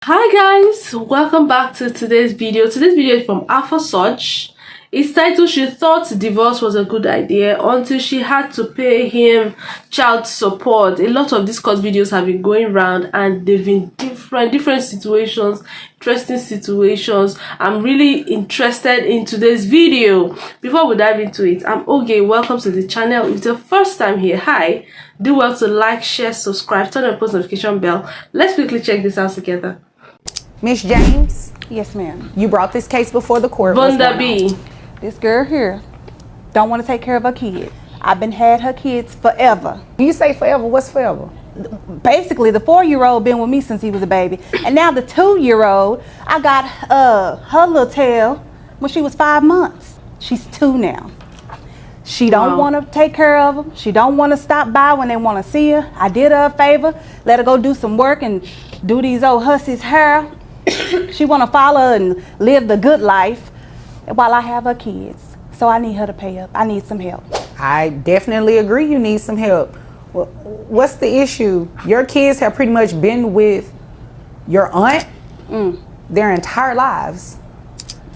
Hi guys, welcome back to today's video. Today's video is from Alpha Search. It's titled "She Thought Divorce Was a Good Idea Until She Had to Pay Him Child Support." A lot of these court videos have been going around and they've been different situations, interesting situations. I'm really interested in today's video. Before we dive into it, I'm Oge. Welcome to the channel. If it's your first time here, hi. Do well to like, share, subscribe, turn on the post notification bell. Let's quickly check this out together. Miss James, Yes, ma'am. you brought this case before the court. What's Vonda going on? B. This girl here don't want to take care of her kid. I've been had her kids forever. When you say forever, what's forever? Basically, the 4-year-old been with me since he was a baby, and now the 2-year-old, I got her little tail when she was 5 months. She's 2 now. She don't want to take care of them. She don't want to stop by when they want to see her. I did her a favor, let her go do some work and do these old hussies' hair. She want to follow and live the good life while I have her kids. So I need her to pay up. I need some help. I definitely agree you need some help. Well, what's the issue? Your kids have pretty much been with your aunt their entire lives.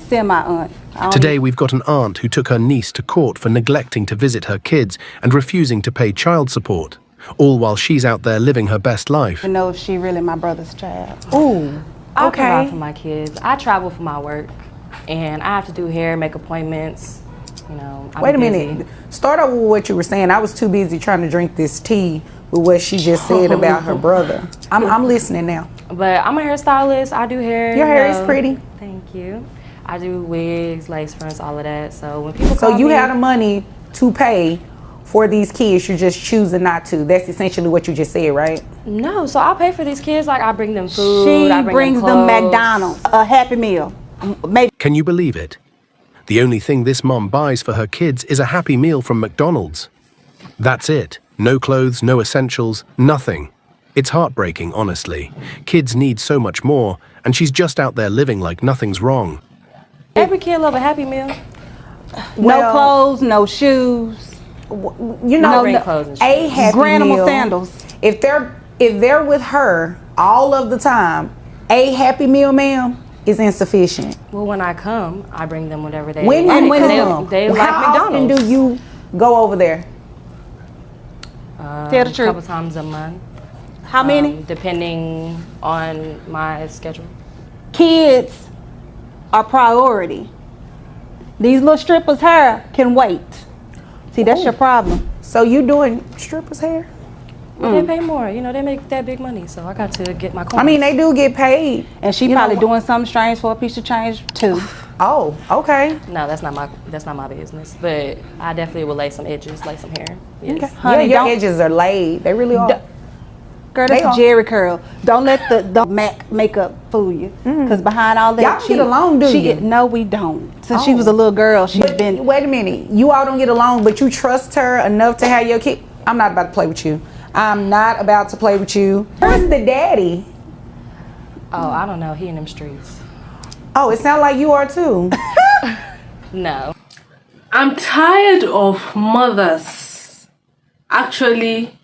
Semi-aunt. Today we've got an aunt who took her niece to court for neglecting to visit her kids and refusing to pay child support, all while she's out there living her best life. To know if she really my brother's child. Ooh, I provide okay. for my kids. I travel for my work, and I have to do hair, make appointments. You know, I'm Wait a busy. minute. Start over with what you were saying. I was too busy trying to drink this tea with what she just said about her brother. I'm listening now. But I'm a hairstylist. I do hair. Your you hair is know. pretty. Thank you. I do wigs, lace fronts, all of that. So when people So call you me, have the money to pay for these kids, you're just choosing not to. That's essentially what you just said, right? no. So I'll pay for these kids. Like I bring them food. She I bring brings them clothes. McDonald's, a Happy Meal. Maybe Can you believe it? The only thing this mom buys for her kids is a Happy Meal from McDonald's. That's it. No clothes, no essentials, nothing. It's heartbreaking, honestly. Kids need so much more, and she's just out there living like nothing's wrong. Every kid love a Happy Meal. no clothes, no shoes, You know, I bring clothes and a shoes. Happy Granimal Meal, sandals. If they're with her all of the time, a Happy Meal, ma'am, is insufficient. Well, when I come, I bring them whatever they When like. you when come, they like how often McDonald's. do you go over there? Tell the A truth. couple times a month. How many? Depending on my schedule. Kids are priority. These little strippers' hair can wait. See, that's your problem. So you doing strippers' hair? Well, they pay more. You know, they make that big money, so I got to get my coins. I mean, they do get paid. And she You know probably what? doing something strange for a piece of change too. Oh, okay. No, that's not my business. But I definitely will lay some edges, lay some hair. Yes. Okay. Honey, yeah, your don't- edges are laid. They really are. Girl, They that's are. a Jerry curl. Don't let the MAC makeup fool you. Because behind all that, Y'all get along, do you? No, we don't. Since she Oh. was a little girl, she's But been. wait a minute. You all don't get along, but you trust her enough to have your kid. I'm not about to play with you. I'm not about to play with you. Where's the daddy? Oh, I don't know. He in them streets. Oh, it sounds like you are too. No. I'm tired of mothers actually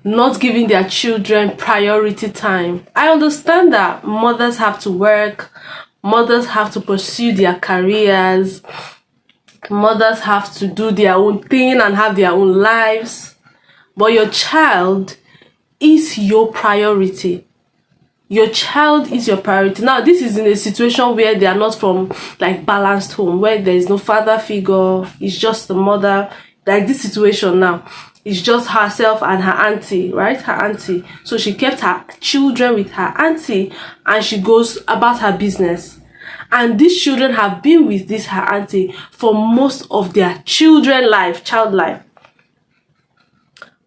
not giving their children priority time. I understand that mothers have to work, mothers have to pursue their careers, mothers have to do their own thing and have their own lives. But your child is your priority. Your child is your priority. Now, this is in a situation where they are not from like balanced home, where there is no father figure. It's just the mother. Like this situation now, it's just herself and her auntie, right? Her auntie. So she kept her children with her auntie, and she goes about her business. And these children have been with this her auntie for most of their child life.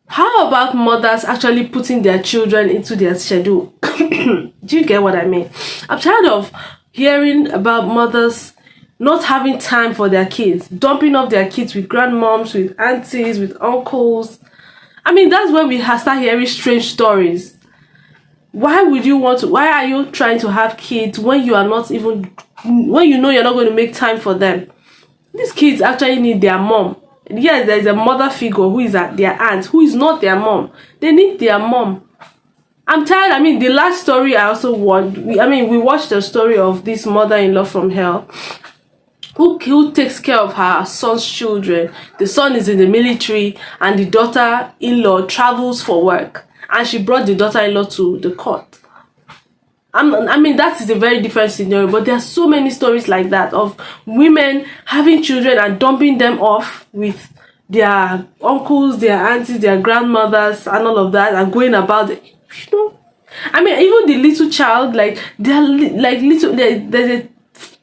How about mothers actually putting their children into their schedule? Do you get what I mean? I'm tired of hearing about mothers not having time for their kids, dumping off their kids with grandmoms, with aunties, with uncles. I mean, that's when we start hearing strange stories. Why are you trying to have kids when you are not even, when you know you're not going to make time for them? These kids actually need their mom. Yes, there is a mother figure who is their aunt, who is not their mom. They need their mom. I'm tired. I mean, the last story I also watched, we watched the story of this mother-in-law from hell who takes care of her son's children. The son is in the military and the daughter-in-law travels for work. And she brought the daughter-in-law to the court. I mean, that is a very different scenario, but there are so many stories like that of women having children and dumping them off with their uncles, their aunties, their grandmothers, and all of that, and going about it. You know, I mean, even the little child, like they're like little. There's a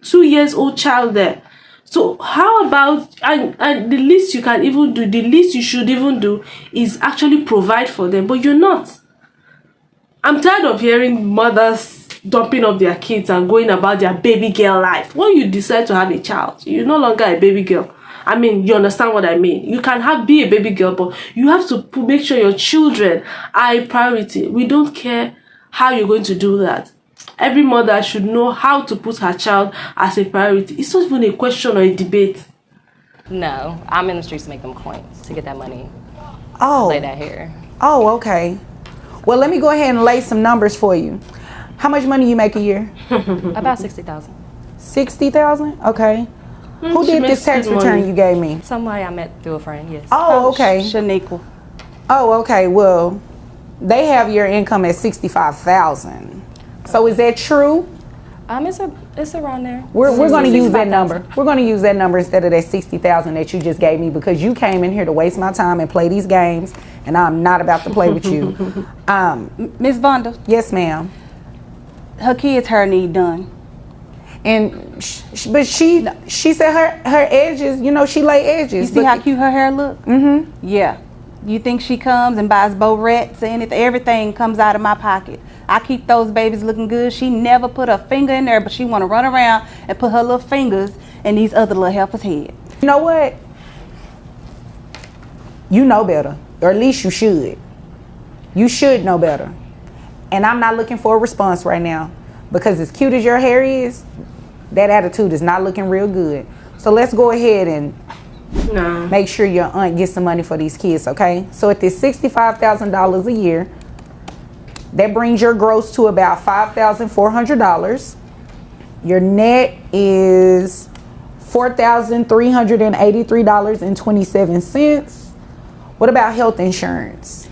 2-year-old child there. So how about and the least you can even do, the least you should even do, is actually provide for them, but you're not. I'm tired of hearing mothers dumping off their kids and going about their baby girl life. When you decide to have a child, you're no longer a baby girl. I mean, you understand what I mean. You can be a baby girl, but you have to make sure your children are a priority. We don't care how you're going to do that. Every mother should know how to put her child as a priority. It's not even a question or a debate. No, I'm in the streets to make them coins, to get that money. Oh. Lay that hair. Oh, okay. Well, let me go ahead and lay some numbers for you. How much money you make a year? About 60,000. 60,000? Okay. Who did this tax return you gave me? Somebody I met through a friend, yes. Oh, okay. Shaniqua. Oh, okay. Well, they have your income at 65,000. So is that true? It's around there. We're going to use that 65,000. number. We're going to use that number instead of that 60,000 that you just gave me, because you came in here to waste my time and play these games, and I'm not about to play with you. Miss Vonda, Yes, ma'am. her kids' hair need done. And but she said her edges, you know, she lay edges. You see how cute her hair look? Mm-hmm. Yeah. You think she comes and buys barrettes and anything? Everything comes out of my pocket. I keep those babies looking good. She never put a finger in there, but she want to run around and put her little fingers in these other little helpers' head. You know what? You know better, or at least you should. You should know better. And I'm not looking for a response right now, because as cute as your hair is, that attitude is not looking real good. So let's go ahead and make sure your aunt gets some money for these kids, okay? So at this $65,000 a year, that brings your gross to about $5,400. Your net is $4,383.27. What about health insurance?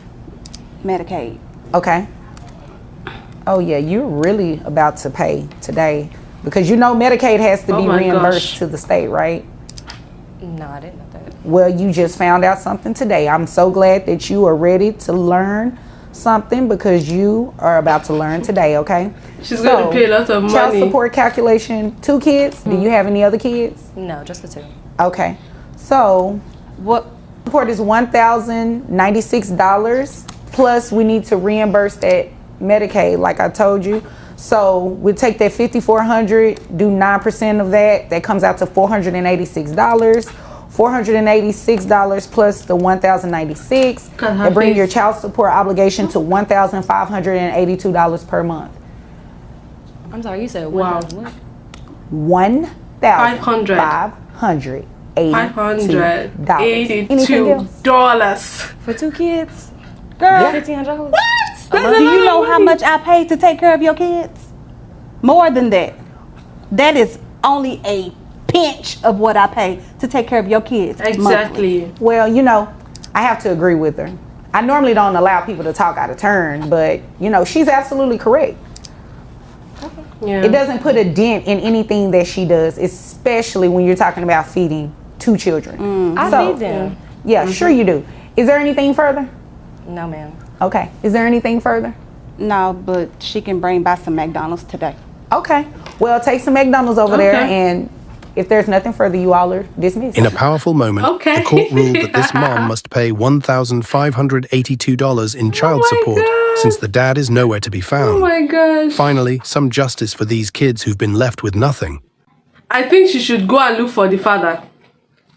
Medicaid. Okay. Oh yeah, you're really about to pay today, because you know Medicaid has to be reimbursed to the state, right? No, I didn't know that. Well, you just found out something today. I'm so glad that you are ready to learn something, because you are about to learn today, okay? She's going to pay a lot of money. Child support calculation, 2 kids. Do you have any other kids? No, just the 2. Okay. So what support is $1,096, plus we need to reimburse that Medicaid, like I told you. So we take that $5,400, do 9% of that. That comes out to $486. $486 plus the $1,096. That brings your child support obligation to $1,582 per month. I'm sorry, you said Wow. what? $1,582. For 2 kids? Girl, Yeah. $1,500. Do you know how much I pay to take care of your kids? More than that. That is only a pinch of what I pay to take care of your kids. Exactly. Monthly. Well, you know, I have to agree with her. I normally don't allow people to talk out of turn, but you know, she's absolutely correct. Yeah. It doesn't put a dent in anything that she does, especially when you're talking about feeding 2 children. I feed them. Yeah, sure you do. Is there anything further? No, ma'am. Okay. Is there anything further? No, but she can bring by some McDonald's today. Okay. Well, take some McDonald's over there, and if there's nothing further, you all are dismissed. In a powerful moment, the court ruled that this mom must pay $1,582 in child support, since the dad is nowhere to be found. Oh my gosh. Finally, some justice for these kids who've been left with nothing. I think she should go and look for the father.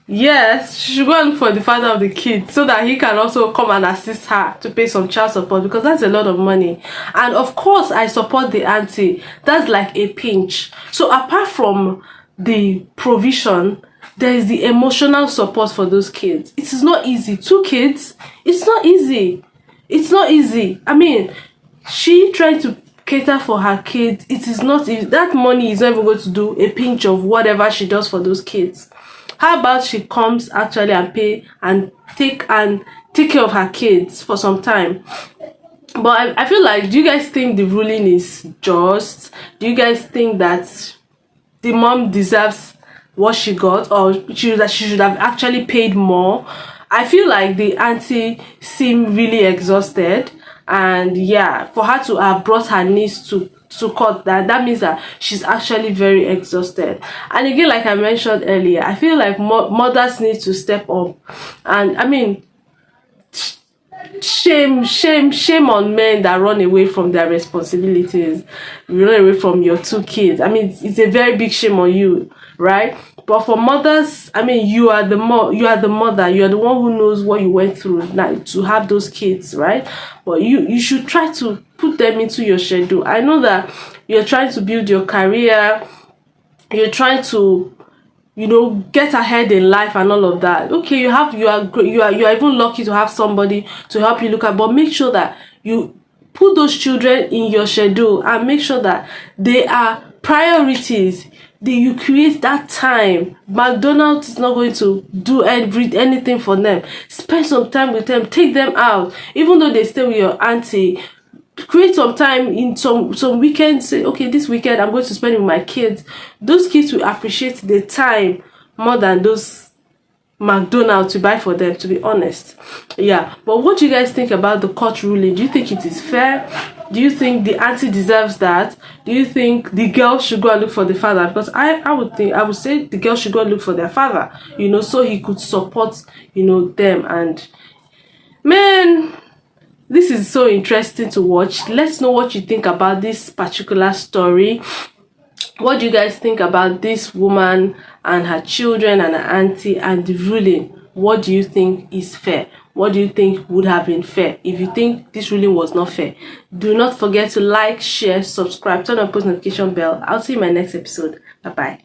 Yes, she should go and look for the father of the kid, so that he can also come and assist her to pay some child support, because that's a lot of money. And of course, I support the auntie. That's like a pinch. So apart from the provision, there is the emotional support for those kids. It is not easy. 2 kids, it's not easy. It's not easy. I mean, she trying to cater for her kids, it is not, that money is not even going to do a pinch of whatever she does for those kids. How about she comes actually and pay and take care of her kids for some time? But I feel like, do you guys think the ruling is just? Do you guys think that the mom deserves what she got, or she should have actually paid more? I feel like the auntie seemed really exhausted, and yeah, for her to have brought her niece to court, that means that she's actually very exhausted. And again, like I mentioned earlier, I feel like mothers need to step up. And I mean, shame on men that run away from their responsibilities, run away from your 2 kids. I mean, it's a very big shame on you, right? But for mothers, I mean, you are the mother, you are the one who knows what you went through now to have those kids, right? But you should try to put them into your schedule. I know that you're trying to build your career, you're trying to, you know, get ahead in life and all of that. Okay, you are even lucky to have somebody to help you look at, but make sure that you put those children in your schedule and make sure that they are priorities. You create that time. McDonald's is not going to do anything for them. Spend some time with them, take them out, even though they stay with your auntie. Create some time in some weekends. Say, okay, this weekend I'm going to spend with my kids. Those kids will appreciate the time more than those McDonald's to buy for them, to be honest. Yeah, but what do you guys think about the court ruling? Do you think it is fair? Do you think the auntie deserves that? Do you think the girl should go and look for the father? Because I would say the girl should go and look for their father, you know, so he could support, you know, them. And man, this is so interesting to watch. Let's know what you think about this particular story. What do you guys think about this woman and her children and her auntie and the ruling? What do you think is fair? What do you think would have been fair? If you think this ruling was not fair, do not forget to like, share, subscribe, turn on post notification bell. I'll see you in my next episode. Bye bye.